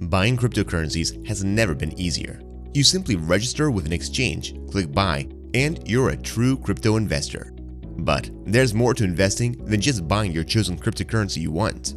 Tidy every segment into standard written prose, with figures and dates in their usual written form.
Buying cryptocurrencies has never been easier. You simply register with an exchange, click buy, and you're a true crypto investor. But there's more to investing than just buying your chosen cryptocurrency you want.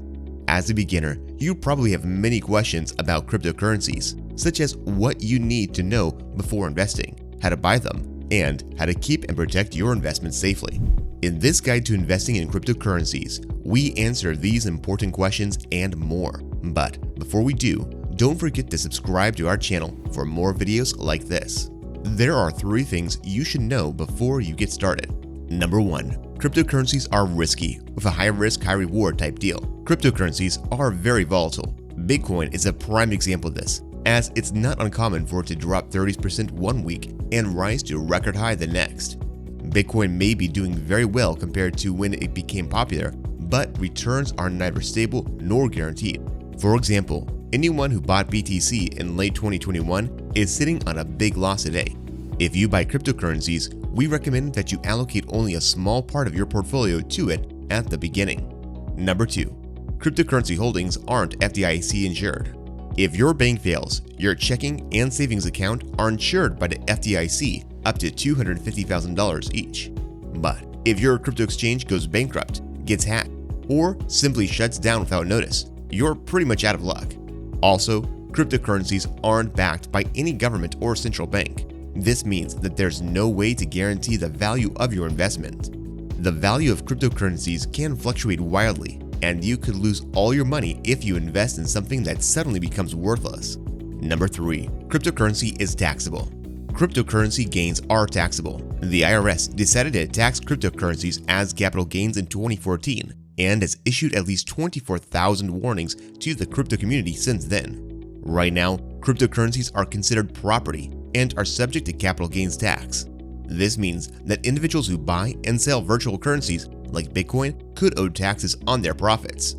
As a beginner, you probably have many questions about cryptocurrencies, such as what you need to know before investing, how to buy them, and how to keep and protect your investments safely. In this guide to investing in cryptocurrencies, we answer these important questions and more. But before we do, don't forget to subscribe to our channel for more videos like this. There are 3 things you should know before you get started. Number 1. Cryptocurrencies are risky, with a high risk, high reward type deal. Cryptocurrencies are very volatile. Bitcoin is a prime example of this, as it's not uncommon for it to drop 30% one week and rise to a record high the next. Bitcoin may be doing very well compared to when it became popular, but returns are neither stable nor guaranteed. For example, anyone who bought BTC in late 2021 is sitting on a big loss today. If you buy cryptocurrencies, we recommend that you allocate only a small part of your portfolio to it at the beginning. Number 2. Cryptocurrency holdings aren't FDIC insured. If your bank fails, your checking and savings account are insured by the FDIC up to $250,000 each. But if your crypto exchange goes bankrupt, gets hacked, or simply shuts down without notice, you're pretty much out of luck. Also, cryptocurrencies aren't backed by any government or central bank. This means that there's no way to guarantee the value of your investment. The value of cryptocurrencies can fluctuate wildly, and you could lose all your money if you invest in something that suddenly becomes worthless. Number 3. Cryptocurrency is taxable. Cryptocurrency gains are taxable. The IRS decided to tax cryptocurrencies as capital gains in 2014 and has issued at least 24,000 warnings to the crypto community since then. Right now, cryptocurrencies are considered property and are subject to capital gains tax. This means that individuals who buy and sell virtual currencies like Bitcoin could owe taxes on their profits.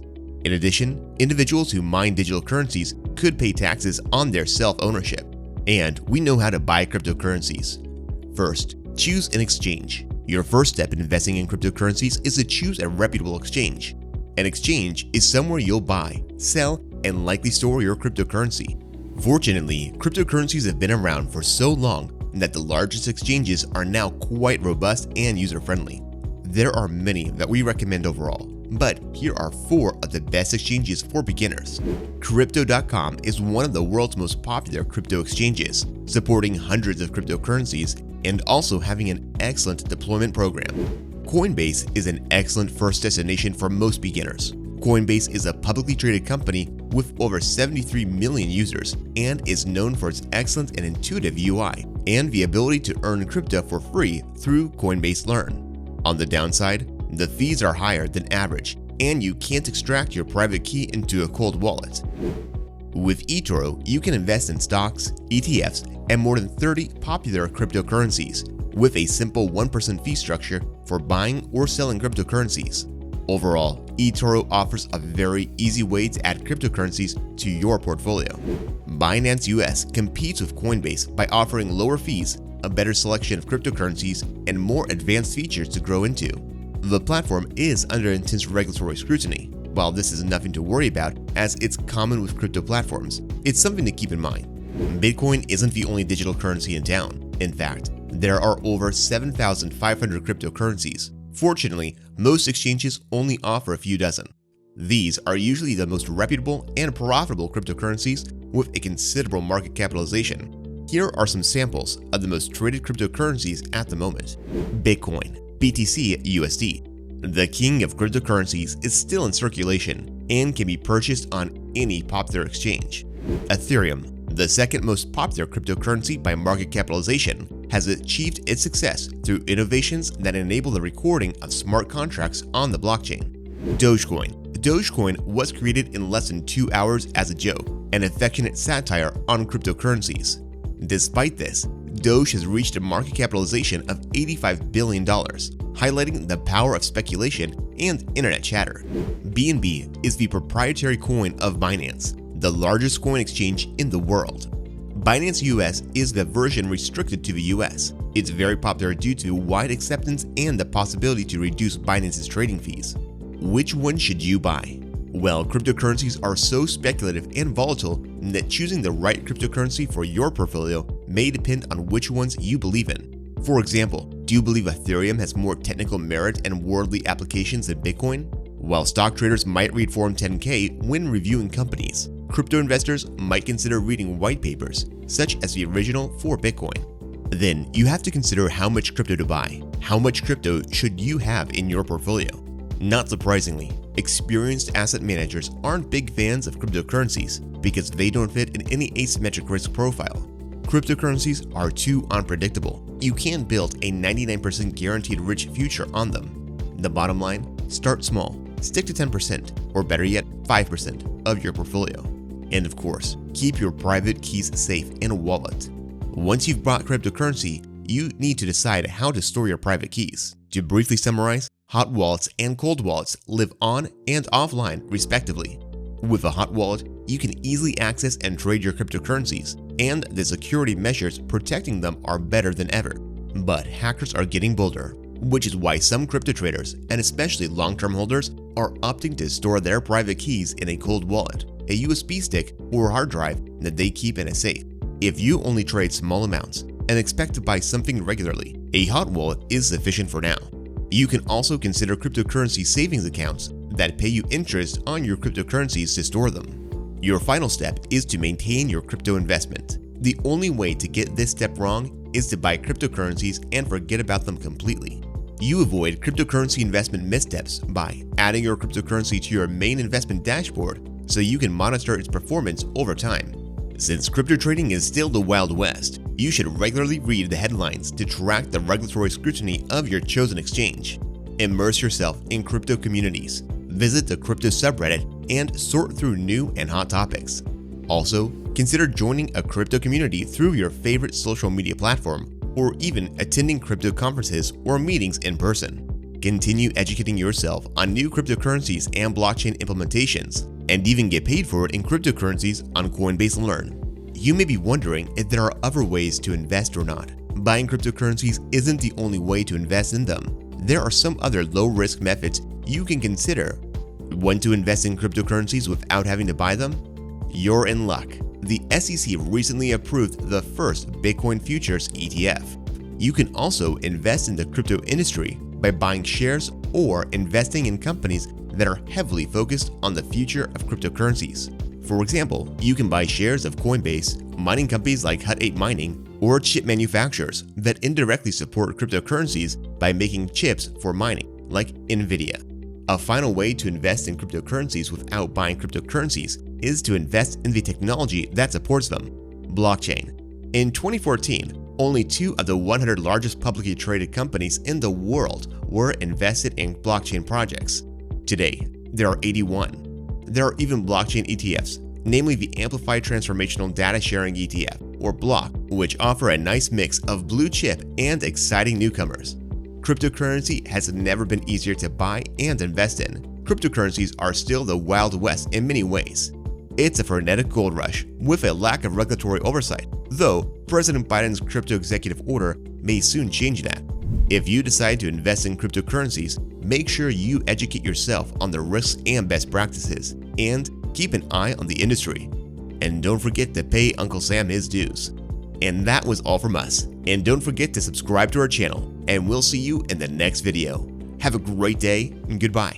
In addition, individuals who mine digital currencies could pay taxes on their self-ownership. And we know how to buy cryptocurrencies. First, choose an exchange. Your first step in investing in cryptocurrencies is to choose a reputable exchange. An exchange is somewhere you'll buy, sell, and likely store your cryptocurrency. Fortunately, cryptocurrencies have been around for so long that the largest exchanges are now quite robust and user-friendly. There are many that we recommend overall, but here are 4 of the best exchanges for beginners. Crypto.com is one of the world's most popular crypto exchanges, supporting hundreds of cryptocurrencies and also having an excellent deployment program. Coinbase is an excellent first destination for most beginners. Coinbase is a publicly traded company with over 73 million users and is known for its excellent and intuitive UI and the ability to earn crypto for free through Coinbase Learn. On the downside, the fees are higher than average and you can't extract your private key into a cold wallet. With eToro, you can invest in stocks, ETFs, and more than 30 popular cryptocurrencies with a simple 1% fee structure for buying or selling cryptocurrencies. Overall, eToro offers a very easy way to add cryptocurrencies to your portfolio. Binance US competes with Coinbase by offering lower fees, a better selection of cryptocurrencies, and more advanced features to grow into. The platform is under intense regulatory scrutiny. While this is nothing to worry about as it's common with crypto platforms, it's something to keep in mind. Bitcoin isn't the only digital currency in town. In fact, there are over 7,500 cryptocurrencies. Fortunately, most exchanges only offer a few dozen. These are usually the most reputable and profitable cryptocurrencies with a considerable market capitalization. Here are some samples of the most traded cryptocurrencies at the moment. Bitcoin, BTC USD. The king of cryptocurrencies is still in circulation and can be purchased on any popular exchange. Ethereum, the second most popular cryptocurrency by market capitalization, has achieved its success through innovations that enable the recording of smart contracts on the blockchain. Dogecoin. Dogecoin was created in less than 2 hours as a joke, an affectionate satire on cryptocurrencies. Despite this, Doge has reached a market capitalization of $85 billion, highlighting the power of speculation and internet chatter. BNB is the proprietary coin of Binance, the largest coin exchange in the world. Binance US is the version restricted to the US. It's very popular due to wide acceptance and the possibility to reduce Binance's trading fees. Which one should you buy? Well, cryptocurrencies are so speculative and volatile that choosing the right cryptocurrency for your portfolio may depend on which ones you believe in. For example, do you believe Ethereum has more technical merit and worldly applications than Bitcoin? While stock traders might read Form 10K when reviewing companies, crypto investors might consider reading white papers, such as the original for Bitcoin. Then you have to consider how much crypto to buy. How much crypto should you have in your portfolio? Not surprisingly, experienced asset managers aren't big fans of cryptocurrencies because they don't fit in any asymmetric risk profile. Cryptocurrencies are too unpredictable. You can't build a 99% guaranteed rich future on them. The bottom line, start small. Stick to 10%, or better yet, 5% of your portfolio. And of course, keep your private keys safe in a wallet. Once you've bought cryptocurrency, you need to decide how to store your private keys. To briefly summarize, hot wallets and cold wallets live on and offline respectively. With a hot wallet, you can easily access and trade your cryptocurrencies, and the security measures protecting them are better than ever. But hackers are getting bolder, which is why some crypto traders, and especially long-term holders, are opting to store their private keys in a cold wallet, a USB stick, or hard drive that they keep in a safe. If you only trade small amounts and expect to buy something regularly, a hot wallet is sufficient for now. You can also consider cryptocurrency savings accounts that pay you interest on your cryptocurrencies to store them. Your final step is to maintain your crypto investment. The only way to get this step wrong is to buy cryptocurrencies and forget about them completely. You avoid cryptocurrency investment missteps by adding your cryptocurrency to your main investment dashboard so you can monitor its performance over time. Since crypto trading is still the Wild West, you should regularly read the headlines to track the regulatory scrutiny of your chosen exchange. Immerse yourself in crypto communities. Visit the crypto subreddit and sort through new and hot topics. Also, consider joining a crypto community through your favorite social media platform, or even attending crypto conferences or meetings in person. Continue educating yourself on new cryptocurrencies and blockchain implementations, and even get paid for it in cryptocurrencies on Coinbase Learn. You may be wondering if there are other ways to invest or not. Buying cryptocurrencies isn't the only way to invest in them. There are some other low-risk methods you can consider. Want to invest in cryptocurrencies without having to buy them? You're in luck. The SEC recently approved the first Bitcoin futures ETF. You can also invest in the crypto industry by buying shares or investing in companies that are heavily focused on the future of cryptocurrencies. For example, you can buy shares of Coinbase, mining companies like Hut 8 Mining, or chip manufacturers that indirectly support cryptocurrencies by making chips for mining, like Nvidia. A final way to invest in cryptocurrencies without buying cryptocurrencies is to invest in the technology that supports them, blockchain. In 2014, only 2 of the 100 largest publicly traded companies in the world were invested in blockchain projects. Today, there are 81. There are even blockchain ETFs, namely the Amplified Transformational Data Sharing ETF, or BLOCK, which offer a nice mix of blue chip and exciting newcomers. Cryptocurrency has never been easier to buy and invest in. Cryptocurrencies are still the Wild West in many ways. It's a frenetic gold rush with a lack of regulatory oversight, though President Biden's crypto executive order may soon change that. If you decide to invest in cryptocurrencies, make sure you educate yourself on the risks and best practices, and keep an eye on the industry. And don't forget to pay Uncle Sam his dues. And that was all from us. And don't forget to subscribe to our channel, and we'll see you in the next video. Have a great day, and goodbye.